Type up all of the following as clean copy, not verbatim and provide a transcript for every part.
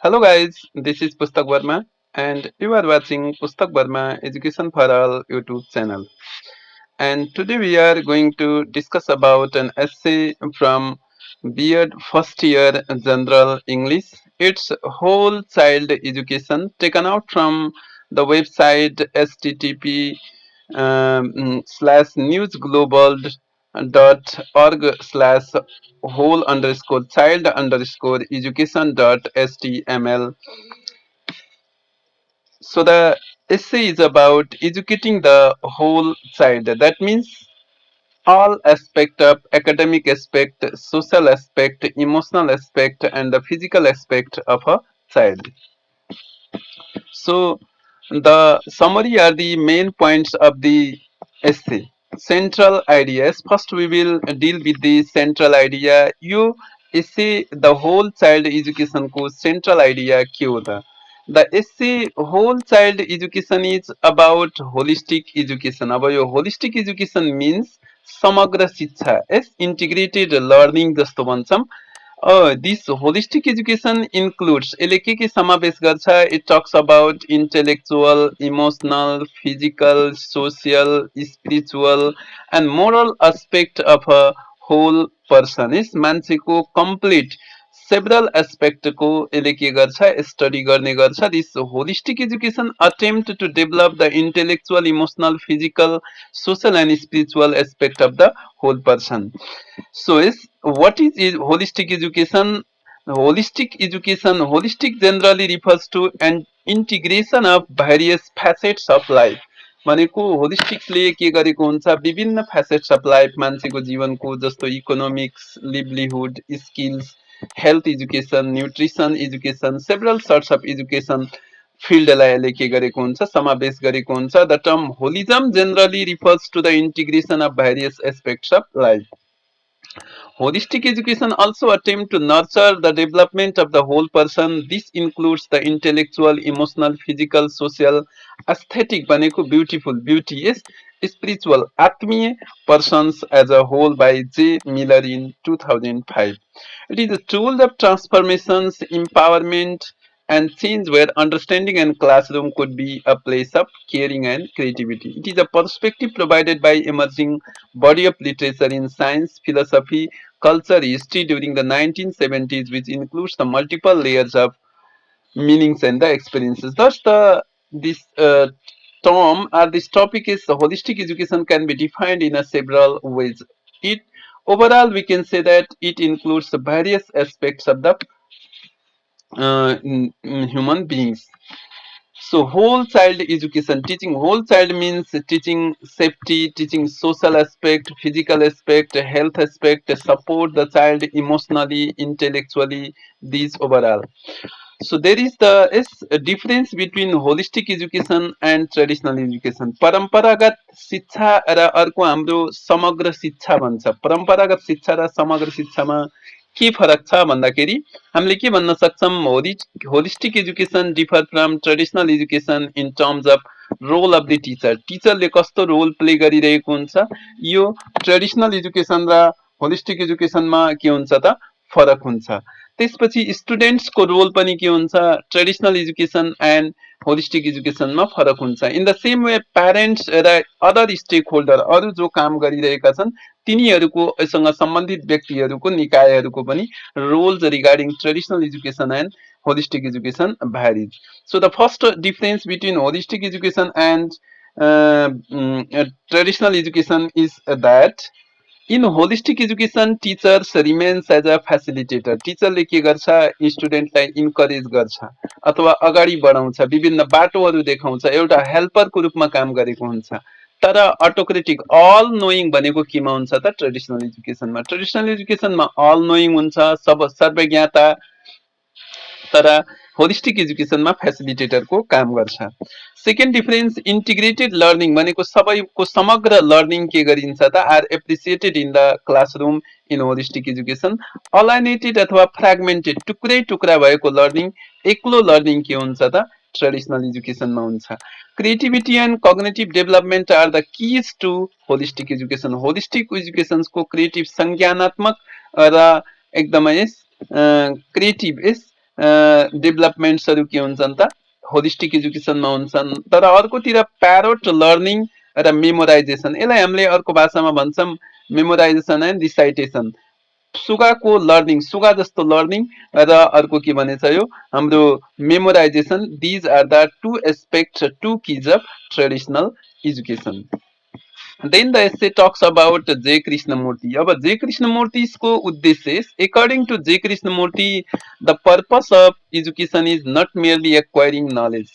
Hello guys, this is Pustak Verma and you are watching Pustak Verma Education for All YouTube channel. And today we are going to discuss about an essay from B.Ed first year general English. It's whole child education taken out from the website http slash newsglobal.org slash whole underscore child underscore education dot html. So the essay is about educating the whole child. That means all aspect of academic aspect, social aspect, emotional aspect, and the physical aspect of a child. So the summary are the main points of the essay. Central ideas. First, we will deal with the central idea. You essay the whole child education को central idea के होता. The essay whole child education is about holistic education. अब यो holistic education means समग्र शिक्षा यस integrated learning जस्तो भन्छौँ. This holistic education includes यसले के समावेश गर्छ it talks about intellectual, emotional, physical, social, spiritual and moral aspect of a whole person is मान्छेको complete several aspect को यसले के गर्छ study गर्ने गर्छ. This holistic education attempt to develop the intellectual, emotional, physical, social and spiritual aspect of the whole person. So, is what is holistic education? Holistic generally refers to an integration of various facets of life. भनेको होलिस्टिकले के गरेको हुन्छ विभिन्न फ्यासेट्स of life मान्छेको जीवनको जस्तो economics livelihood skills health education nutrition education several sorts of education फिल्डलाई यसले के गरेको हुन्छ समावेश गरेको हुन्छ the term holism generally refers to the integration of various aspects of life. Holistic education also attempt to nurture the development of the whole person. This includes the intellectual, emotional, physical, social, aesthetic भनेको beautiful, beauty is spiritual, आत्मीय persons as a whole by J. Miller in 2005. It is a tool of transformations, empowerment, and change where understanding and classroom could be a place of caring and creativity. It is a perspective provided by emerging body of literature in science, philosophy, culture, history during the 1970s, which includes the multiple layers of meanings and the experiences. Thus, the this term or this topic is holistic education can be defined in a several ways. It overall we can say that it includes the various aspects of the human beings. So whole child education, teaching whole child means teaching safety, teaching social aspect, physical aspect, health aspect, support the child emotionally, intellectually, these overall. So there is the is a difference between holistic education and traditional education. परम्परागत शिक्षा र अर्को हाम्रो समग्र शिक्षा भन्छ. परम्परागत शिक्षा र समग्र शिक्षामा के फरक छ भन्दाखेरि हामीले के भन्न सक्छौं holistic education differ from traditional education in terms of role of the teacher. टिचरले कस्तो रोल प्ले गरिरहेको हुन्छ यो ट्रेडिसनल एजुकेसन र होलिस्टिक एजुकेसनमा के हुन्छ त फरक हुन्छ. त्यसपछि स्टुडेन्ट्सको रोल पनि के हुन्छ ट्रेडिसनल एजुकेसन एन्ड होलिस्टिक एजुकेसनमा फरक हुन्छ. In the same way parents र अदर स्टेक होल्डर अरू जो काम गरिरहेका छन् तिनीहरूको सँग सम्बन्धित व्यक्तिहरूको निकायहरूको पनि roles regarding traditional education and holistic education varies. So the first difference between holistic education and traditional education is that in holistic education teachers remains as a facilitator. टिचरले के गर्छ स्टुडेन्टलाई इन्करेज गर्छ अथवा अगाडि बढाउँछ विभिन्न बाटोहरू देखाउँछ एउटा हेल्परको रूपमा काम गरेको हुन्छ. तर अटोक्रेटिक अल नोइङ भनेको केमा हुन्छ त ट्रेडिसनल एजुकेसनमा अल नोइङ हुन्छ सब सर्वज्ञता तर होलिस्टिक एजुकेसनमा फेसिलिटेटरको काम गर्छ. सेकेन्ड डिफरेन्स इन्टिग्रेटेड लर्निङ भनेको सबैको समग्र लर्निङ के गरिन्छ त are appreciated in the classroom in holistic education. Alienated अथवा फ्रेगमेन्टेड टुक्रै टुक्रा भएको लर्निङ एक्लो लर्निङ के हुन्छ त ट्रेडिसनल एजुकेसनमा हुन्छ. Creativity and cognitive development are the keys to holistic education. Holistic एजुकेसनको क्रिएटिभ संज्ञानात्मक र एकदमै क्रिएटिभ डेभलपमेन्ट्सहरू के हुन्छन् त होलिस्टिक एजुकेसनमा हुन्छन्। तर अर्कोतिर प्यारोट लर्निङ र मेमोराइजेसन, यसलाई हामीले अर्को भाषामा भन्छौँ मेमोराइजेसन एन्ड रिसाइटेसन। सुगाको लर्निङ, सुगा जस्तो लर्निङ र अर्को के भनेछ यो हाम्रो memorisation. These are the two aspect two keys of traditional education. Then the essay talks about J. Krishnamurti. अब J. Krishnamurti's को उद्देश्य, according to J. Krishnamurti, the purpose of education is not merely acquiring knowledge.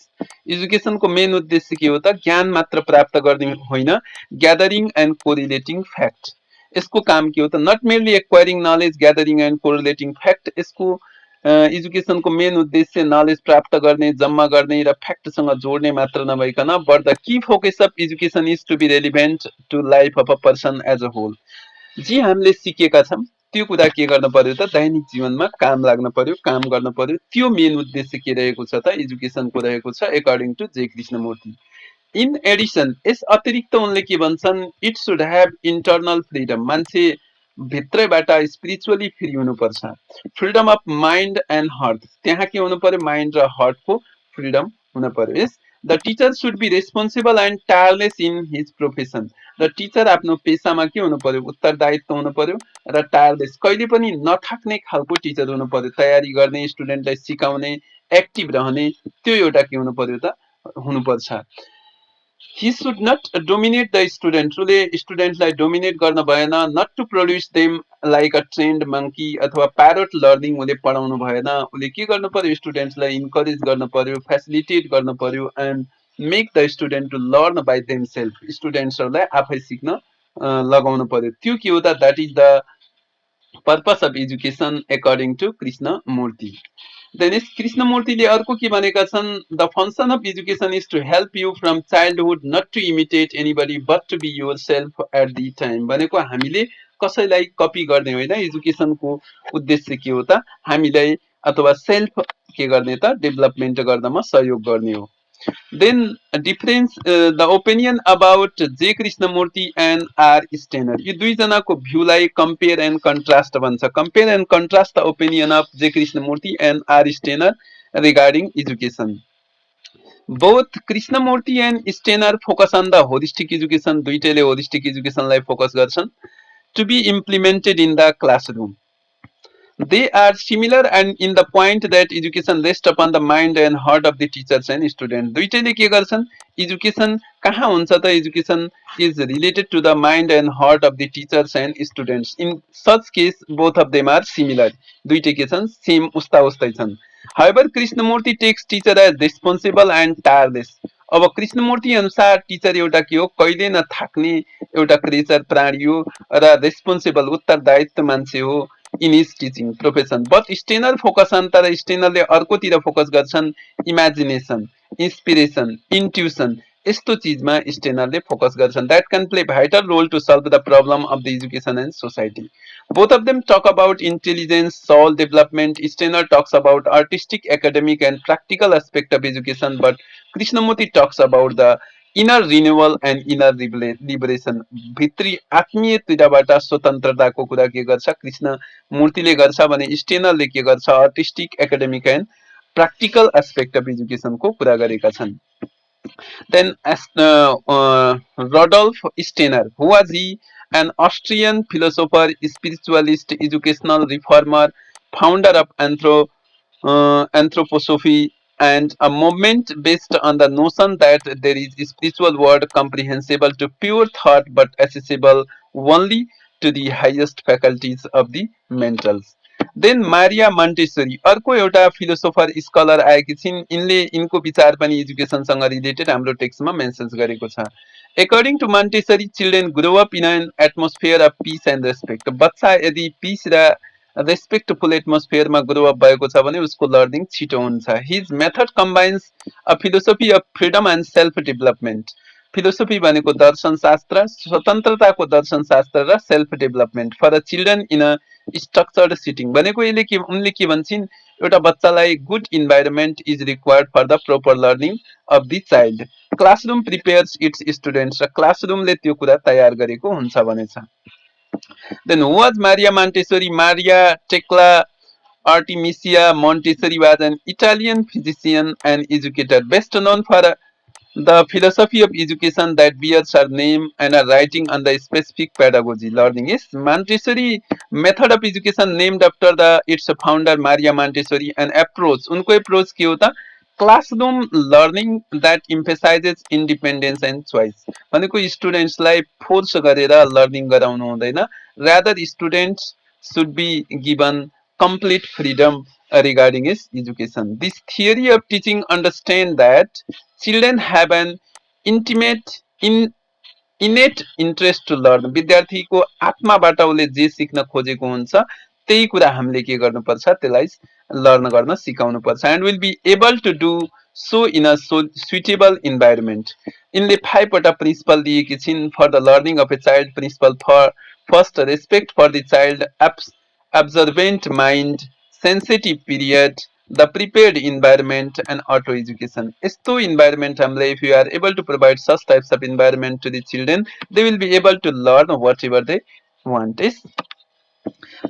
Education को main उद्देश्य के हो त ज्ञान मात्र प्राप्त गर्ने होइन, ग्यादरिङ एन्ड कोरिलेटिङ फ्याक्ट। यसको काम के हो त not merely acquiring knowledge, gathering and correlating fact. यसको एजुकेसनको मेन उद्देश्य नलेज प्राप्त गर्ने, जम्मा गर्ने र फ्याक्टसँग जोड्ने मात्र नभइकन, but the key focus of education is to be relevant to life of a person as a whole. जे हामीले सिकेका छौँ त्यो कुरा के गर्न पर्यो त दैनिक जीवनमा काम लाग्न पर्यो, काम गर्न पर्यो। त्यो मेन उद्देश्य के रहेको छ त एजुकेसनको रहेको छ एकर्डिङ टु जे कृष्णमूर्ति। इन एडिसन, यस अतिरिक्त उनले के भन्छन्, it should have internal freedom, मान्छे भित्रैबाट स्पिरिचुअली फ्री हुनुपर्छ। Freedom of mind and heart, त्यहाँ के हुनु पर्यो, माइन्ड र हर्टको फ्रिडम हुन पर्यो। यस the teacher should be responsible and tireless in his profession, र टिचर आफ्नो पेसामा के हुनु पर्यो, उत्तरदायित्व हुनु पर्यो र टायरलेस, कहिले पनि नथाक्ने खालको टिचर हुनु पर्यो। तयारी गर्ने, स्टुडेन्टलाई सिकाउने, एक्टिभ रहने, त्यो एउटा के हुनु पर्यो त हुनुपर्छ। he should not dominate the student, उसले स्टुडेन्टलाई डोमिनेट गर्न भएन। Not to produce them like a trained monkey अथवा प्यारोट लर्निङ उसले पढाउनु भएन। उसले के गर्नु पर्यो, स्टुडेन्ट्सलाई इन्करेज गर्न पर्यो, फेसिलिटेट गर्न पर्यो and make the student to learn by them self, स्टुडेन्ट्सहरूलाई आफै सिक्न लगाउनु पर्यो। त्यो के हो त, that is the purpose of education according to Krishnamurti. Then यस कृष्णमूर्तिले अर्को के भनेका छन्, the function of education is to help you from childhood not to imitate anybody but to be your self at the time. भनेको हामीले कसैलाई copy गर्ने होइन, एजुकेसनको उद्देश्य के हो त हामीलाई अथवा सेल्फ के गर्ने त डेभलपमेन्ट गर्नमा सहयोग गर्ने हो। Then difference, the opinion about J Krishnamurti and R Steiner, यो दुईजनाको भ्यूलाई कम्पेयर एन्ड कन्ट्रास्ट भन्छ। Compare and contrast the opinion of J Krishnamurti and R Steiner regarding education. Both Krishnamurti and Steiner focus on the holistic education, दुईटैले होलिस्टिक एजुकेसनलाई फोकस गर्छन्। To be implemented in the classroom, they are similar and in the point that education rests upon the mind and heart of the teachers and students. दुईटैले के गर्छन्, education कहाँ हुन्छ त, education is related to the mind and heart of the teachers and students. In such case both of them are similar, दुईटै के छन्, same उस्ता उस्तै छन्। However, Krishnamurti takes teacher as responsible and tireless. अब कृष्णमूर्ति अनुसार टिचर एउटा के हो, कहिले नथाक्ने एउटा क्रिएचर प्राणी हो र रेस्पोन्सिबल उत्तरदायित्व मान्छे हो in his teaching profession. But Steiner focus on, तर स्टेनरले अर्कोतिर फोकस गर्छन्, इमेजिनेसन, इन्सपिरेसन, इन्ट्युसन, यस्तो चिजमा स्टेनरले फोकस गर्छन्। That can play vital role to solve the problem of the education and society. Both of them talk about intelligence, soul development. Steiner talks about artistic, academic, and practical aspect of education, but Krishnamurti talks about the inner renewal and inner liberation. भित्री आत्मीयतिरबाट स्वतन्त्रताको कुरा के गर्छ कृष्ण मूर्तिले गर्छ भने स्टेनरले के गर्छ, artistic, academic and practical aspect of education को कुरा गरेका छन्। Then Rodolf Steiner, who was he? An Austrian philosopher, spiritualist, educational reformer, founder of anthroposophy, and a movement based on the notion that there is a spiritual world comprehensible to pure thought but accessible only to the highest faculties of the mentals. Then Maria Montessori, अर्को एउटा philosopher scholar आएकी छिन्। यिनले यिनको विचार पनि एजुकेसनसँग related हाम्रो टेक्स्टमा mention गरेको छ। According to Montessori, children grow up in an atmosphere of peace and respect. बच्चा यदि पिस र रेस्पेक्टफुल एटमोस्फियरमा ग्रो अप भएको छ भने उसको लर्निङ छिटो हुन्छ। His method combines a philosophy of freedom and self development. Philosophy भनेको दर्शनशास्त्र, स्वतन्त्रताको दर्शनशास्त्र र self development for a children in a structured setting. भनेको यसले के, उनले के भन्छन्, एउटा बच्चालाई good environment is required for the proper learning of the child. Classroom prepares its students, र क्लासरुमले त्यो कुरा तयार गरेको हुन्छ भनेछ। Then who was Maria Montessori? Maria Tecla Artemisia Montessori was an Italian physician and educator, best known for the philosophy of education that bears her name and her writing on the specific pedagogy learning is Montessori method of education named after the its founder Maria Montessori and approach उनको approach के होता classroom learning that emphasizes independence and choice भनेको स्टुडेन्ट्सलाई force गरेर learning गराउनु हुँदैन rather students should be given complete freedom regarding his education. This theory of teaching understand that children have an intimate innate interest to learn विद्यार्थीको आत्माबाट उसले जे सिक्न खोजेको हुन्छ त्यही कुरा हामीले के गर्नुपर्छ त्यसलाई लर्न गर्न सिकाउनु पर्छ and will be able to do so in a suitable environment यिनले 5 वटा प्रिन्सिपल दिएकी छिन् for the learning of a child principle for first respect for the child observant mind sensitive period the prepared environment and auto education यस्तो environment हामीले if you are able to provide such types of environment to the children they will be able to learn whatever they want is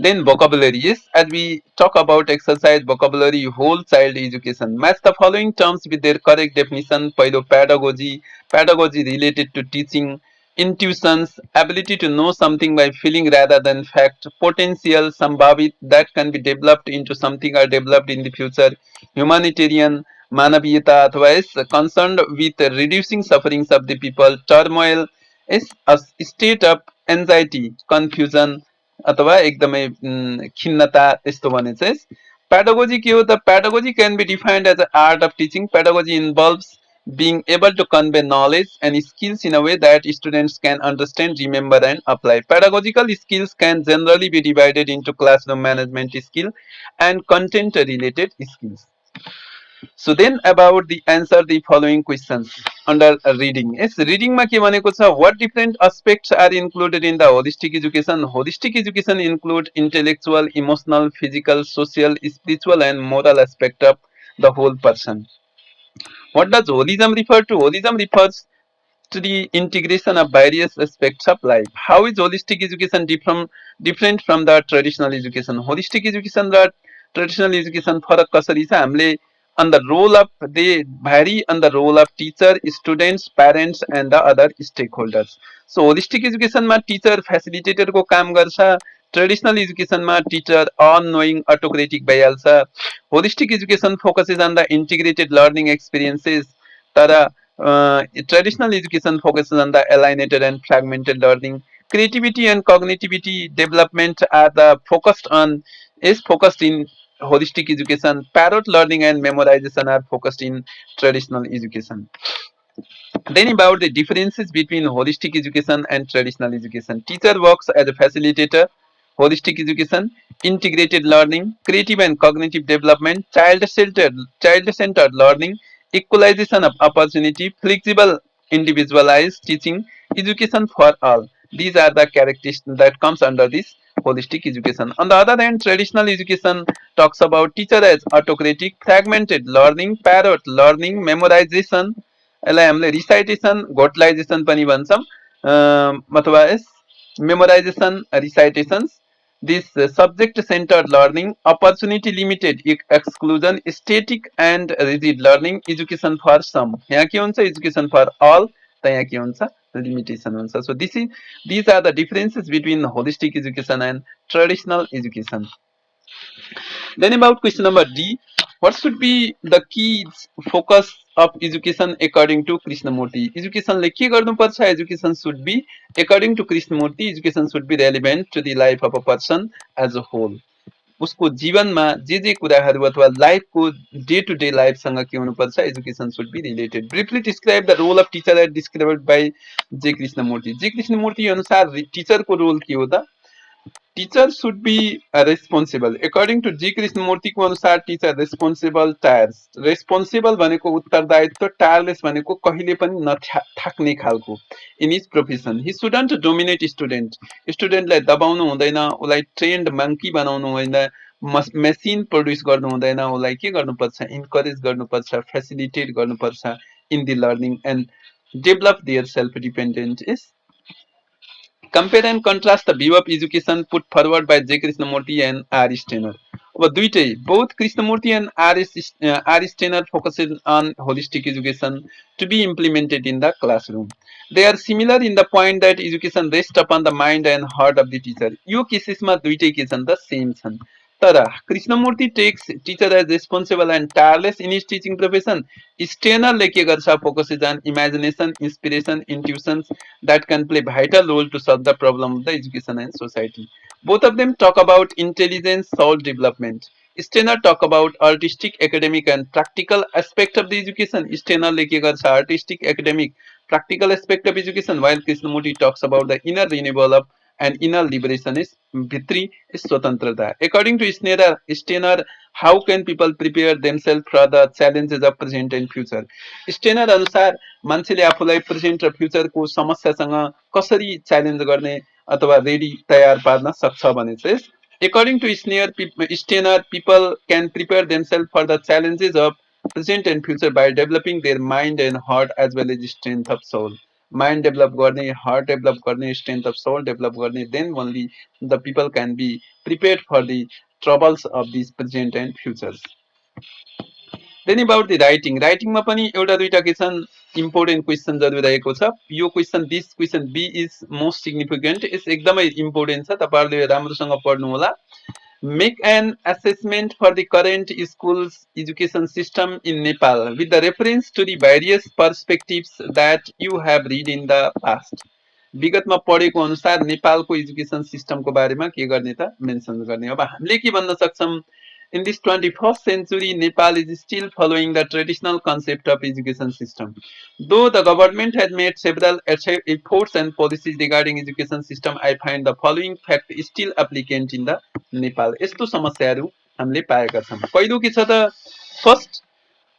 then vocabulary is as we talk about exercise vocabulary whole child education match the following terms with their correct definition पहिलो pedagogy related to teaching intuitions ability to know something by feeling rather than fact potential sambhavit that can be developed into something or developed in the future humanitarian मानवीयता अथवा is concerned with reducing sufferings of the people turmoil is a state of anxiety confusion अथवा एकदमै खिन्नता त्यस्तो भने चाहिँ pedagogy के हो त pedagogy can be defined as an art of teaching pedagogy involves being able to convey knowledge and skills in a way that students can understand remember and apply pedagogical skills can generally be divided into classroom management skill and content related skills so then about the answer the following questions under reading. Yes, reading ma ke bhaneko cha what different aspects are included in the holistic education? Holistic education include intellectual, emotional, physical, social, spiritual and moral aspect of the whole person. What does holism refer to? Holism refers to the integration of various aspects of life. How is holistic education different from the traditional education? Holistic education र traditional education फरक कसरी छ हामीले on the role of they vary on the role of teacher, students, parents and the other stakeholders. So holistic education मा teacher facilitator को काम गर्छ traditional education मा teacher all knowing autocratic भइहाल्छ holistic education focuses on the integrated learning experiences तर traditional education focuses on the alienated and fragmented learning. Creativity and cognitivity development are the focused in holistic education. Parrot learning and memorization are focused in traditional education. Then about the differences between holistic education and traditional education. Teacher works as a facilitator, holistic education, integrated learning, creative and cognitive development, child-centered learning, equalization of opportunity, flexible individualized teaching, education for all. These are the characteristics that comes under this holistic education. On the other hand, traditional education talks about teacher as autocratic, fragmented learning, parrot learning, memorization, यसलाई हामीले recitation घोटलाइजेसन पनि भन्छौँ अथवा यस memorisation recitations this subject centred learning opportunity limited exclusion static and rigid learning education for some यहाँ के हुन्छ education for all त यहाँ के हुन्छ लिमिटेसन हुन्छ so this are the differences between holistic education and traditional education Then about question number D, what should be the key focus of education according to Krishnamurti? Education ले के गर्नुपर्छ? Education should be according to Krishnamurti. Education should be relevant to the life of a person as a whole. उसको जीवनमा जे कुराहरू अथवा लाइफको day to day लाइफसँग के हुनुपर्छ education should be related briefly describe the role of teacher as described by J Krishnamurti अनुसार टिचरको रोल के हो त teacher should be responsible according to G Krishnamurti को अनुसार टीचर रेस्पोन्सिबल टायर्स रेस्पोन्सिबल भनेको उत्तरदायित्व टायरलेस भनेको कहिले पनि नथाक्ने खालको in his profession he shouldn't dominate स्टुडेन्टलाई दबाउनु हुँदैन उसलाई ट्रेन्ड मङ्की बनाउनु हुँदैन मेसिन प्रड्युस गर्नु हुँदैन उसलाई के गर्नुपर्छ इन्करेज गर्नुपर्छ फेसिलिटेट गर्नुपर्छ in the learning and develop their self dependent is Compare and contrast the view of education put forward by J. Krishnamurti and R. Steiner. अब दुईटै both Krishnamurti and R. Steiner focuses on holistic education to be implemented in the classroom. They are similar in the point that education rests upon the mind and heart of the teacher. यो केसेसमा दुईटै के छन् त same छन् तर Krishnamurthy takes teacher as responsible and tireless in his teaching profession. स्टेनरले के गर्छ focuses on imagination, inspiration, intuitions that can play vital role to solve the problem of the education and society. Both of them talk about intelligence, soul development. Steiner talk about artistic, academic, and practical aspect of the education. Steiner ले के गर्छ artistic, academic, practical aspect of education, while Krishnamurti talks about the inner renewal of and inner liberation is भित्री स्वतन्त्रता. According to Steiner, how can people prepare themselves for the challenges of present and future? Steiner अनुसार मान्छेले आफूलाई present र फ्युचरको समस्यासँग कसरी challenge गर्ने अथवा ready तयार पार्न सक्छ भने चाहिँ according to Steiner, people can prepare themselves for the challenges of present and future by developing their mind and heart as well as strength of soul. Mind develop गर्ने, heart develop गर्ने, strength of soul develop गर्ने, then only the people can be prepared for the troubles of these present and futures. Then about the writing. Writing मा पनि एउटा दुईटा के छन् important क्वेसनहरु रहेको छ. यो question this question B is most significant. Is एकदमै इम्पोर्टेन्ट छ. तपाईहरुले राम्रोसँग पढ्नु होला. Make an assessment for the current school's education system in Nepal with the reference to the various perspectives that you have read in the past. विगतमा पढेको अनुसार नेपालको एजुकेसन सिस्टमको बारेमा के गर्ने त मेन्सन गर्ने. अब हामीले के भन्न सक्छौं in this 21st century Nepal is still following the traditional concept of education system. Though the government has made several efforts and policies regarding education system, I find the following fact still applicant in the Nepal. यस्तो समस्याहरू हामीले पाएका छौं. पहिलो के छ त first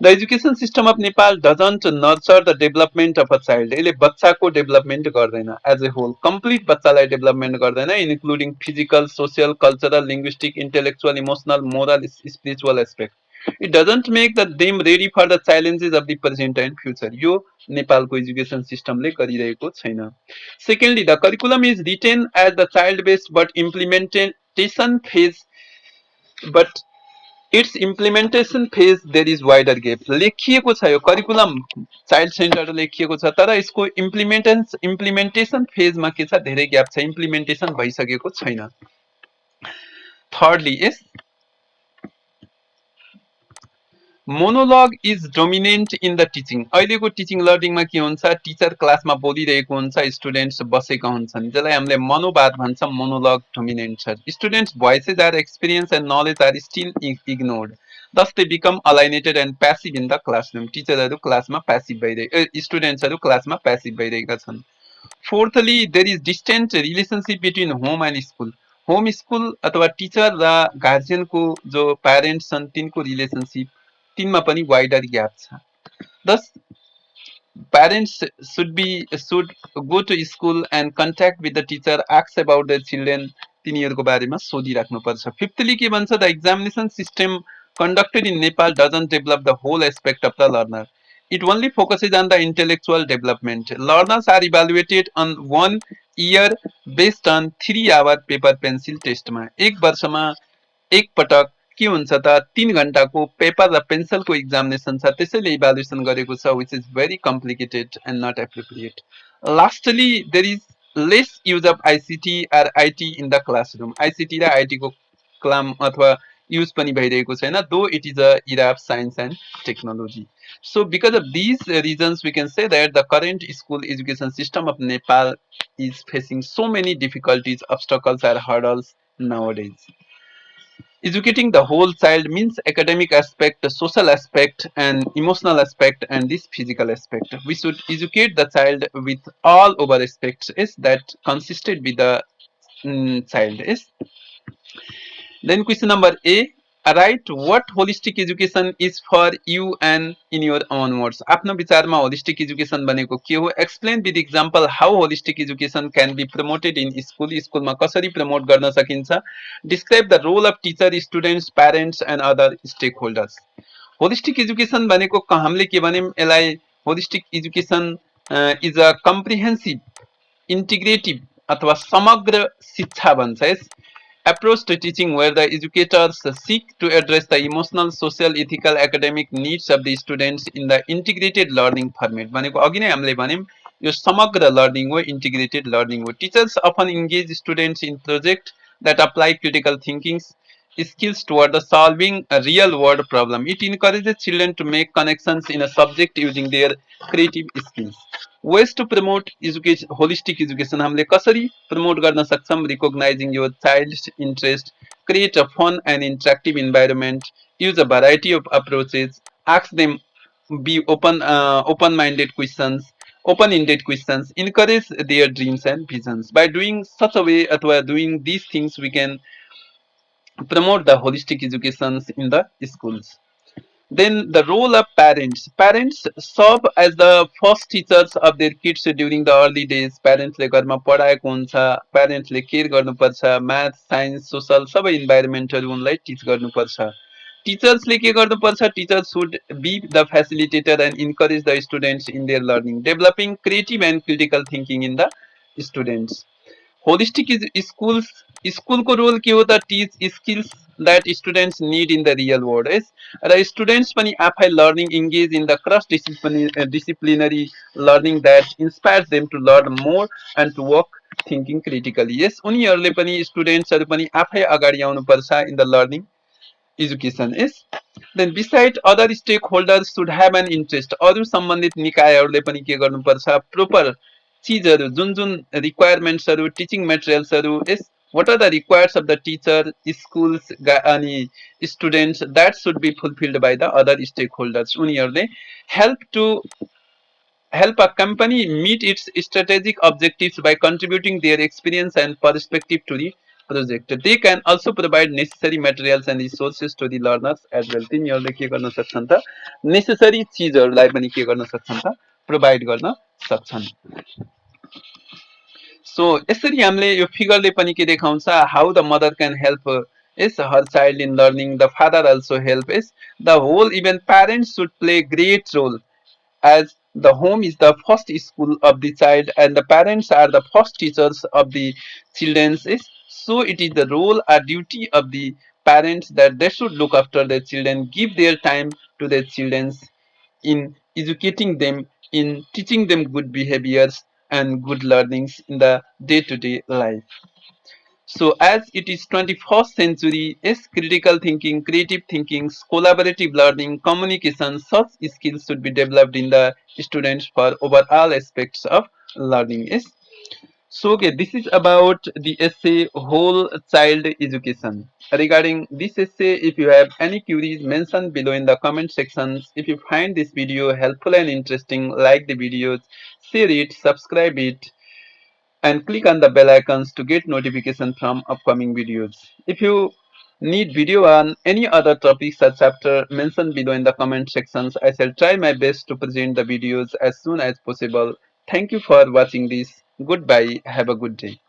the education system of Nepal doesn't nurture the development of a child. यसले बच्चाको डेभलपमेन्ट गर्दैन एज ए होल कम्प्लिट बच्चालाई डेभलपमेन्ट गर्दैन including physical social cultural linguistic intellectual emotional moral spiritual aspect. It doesn't make them ready for the challenges of the present and future. यो नेपालको education सिस्टमले गरिरहेको छैन. Secondly, the curriculum is written as the child based but implementation phase but its implementation phase there is wider gap. लेखिएको छ यो curriculum child centre लेखिएको छ तर यसको इम्प्लिमेन्टेसन फेजमा के छ धेरै ग्याप छ इम्प्लिमेन्टेसन भइसकेको छैन. Thirdly is monologue is dominant in the teaching. अहिलेको टिचिङ लर्निङमा के हुन्छ टिचर क्लासमा बोलिरहेको हुन्छ स्टुडेन्ट्स बसेका हुन्छन् जसलाई हामीले मनोवाद भन्छौं. मोनोलग डोमिनेन्ट छ. Students voices are experience and knowledge are still ignored. Thus they become alienated and passive in the classroom. टिचरहरु क्लासमा प्यासिभ भइरहेका स्टुडेन्ट्सहरु क्लासमा प्यासिभ भइरहेका छन्. Fourthly, there is distant relationship between home and school. Home school अथवा teacher र गार्जियनको जो parents छन् तिनको रिलेसनशिप तिनमा पनि वाइडर ग्याप छ. Thus parents should go to school and contact with the teacher, ask about their children, तिनीहरुको बारेमा सोधिराख्नु पर्छ. फिफ्थली के भन्छ the examination system conducted in Nepal doesn't develop the whole aspect of the learner. It only focuses on the intellectual development. Learners are evaluated on 1 year based on 3-hour paper pencil test मा. एक वर्षमा एक पटक के हुन्छ त 3 घण्टाको paper र पेन्सिलको एक्जामिनेसन छ त्यसैले इभ्यालुएसन गरेको छ which is very complicated and not appropriate. Lastly, there is less use of ICT or IT in the classroom. ICT र IT को क्लाम अथवा युज पनि भइरहेको छैन though it is a era of science and technology. So because of these reasons we can say that the current school education system of Nepal is facing so many difficulties, obstacles or hurdles nowadays. Educating the whole child means academic aspect, social aspect and emotional aspect and this physical aspect. We should educate the child with all over aspects is that consisted with the child is. Then question number A, write what holistic education is for you and in your own words. आफ्नो विचारमा holistic education भनेको के हो? Explain with example how holistic education can be promoted in school. स्कुलमा कसरी promote गर्न सकिन्छ? Describe the role of teacher, students, parents and other stakeholders. Holistic education भनेको हामीले के भन्यौं यसलाई holistic education is a comprehensive, integrative अथवा समग्र शिक्षा भन्छ. approach to teaching where the educators seek to address the emotional, social, ethical, academic needs of the students in the integrated learning format. भनेको अघि नै हामीले भन्यौं यो समग्र लर्निङ हो, integrated learning हो. Teachers often engage students in projects that apply critical thinking skills toward the solving a real world problem. It encourages children to make connections in a subject using their creative skills. Ways to promote education, holistic education हामीले कसरी promote गर्न सक्छौं? Recognizing your child's interest, create a fun and interactive environment, use a variety of approaches, ask them be open-minded questions, open-ended questions, encourage their dreams and visions. By doing such a way अथवा doing these things, we can promote the holistic educations in the schools. Then the role of parents. Parents serve as the first teachers of their kids during the early days. Parents ले घरमा पढाएको हुन्छ, parents ले care गर्नुपर्छ, math, science, social सबै इन्भाइरोमेन्टहरू उनलाई teach गर्नुपर्छ. Teachers ले के गर्नुपर्छ? Teachers should be the facilitator and encourage the students in their learning, developing creative and critical thinking in the students. Holistic schools स्कुलको रोल के हो त teach skills that students need in the real world yes र students पनि आफै learning engage in the cross disciplinary learning that inspires them to learn more and to work thinking critically yes उनीहरूले पनि स्टुडेन्ट्सहरू पनि आफै अगाडि आउनुपर्छ in the learning education is then beside other stakeholders should have an interest अरु सम्बन्धित निकायहरूले पनि के गर्नुपर्छ proper चिजहरू जुन जुन रिक्वायरमेन्ट्सहरू टिचिङ मेटेरियल्सहरू yes what are the requires of the teacher schools अनि students that should be fulfilled by the other stakeholders उनीहरूले help a company meet its strategic objectives by contributing their experience and perspective to the project. They can also provide necessary materials and resources to the learners as well. तिनीहरूले के गर्न सक्छन् त necessary चिजहरूलाई पनि के गर्न सक्छन् त प्रोभाइड गर्न सक्छन्. सो यसरी हामीले यो फिगरले पनि के देखाउँछ how the mother can help is her child in learning, the father also help is the whole even parents should play great role as the home is the first school of the child and the parents are the first teachers of the children's is so it is the role or duty of the parents that they should look after their children, give their time to their children's in educating them, in teaching them good behaviors and good learnings in the day-to-day life. So as it is 21st century, is critical thinking, creative thinking, collaborative learning, communication, such skills should be developed in the students for overall aspects of learning. Is so okay, this is about the essay whole child education. Regarding this essay, if you have any queries, mention below in the comment sections. If you find this video helpful and interesting, like the videos, share it, subscribe it, and click on the bell icons to get notification from upcoming videos. If you need video on any other topics or chapter, mention below in the comment sections. I shall try my best to present the videos as soon as possible. Thank you for watching this. Goodbye. Have a good day.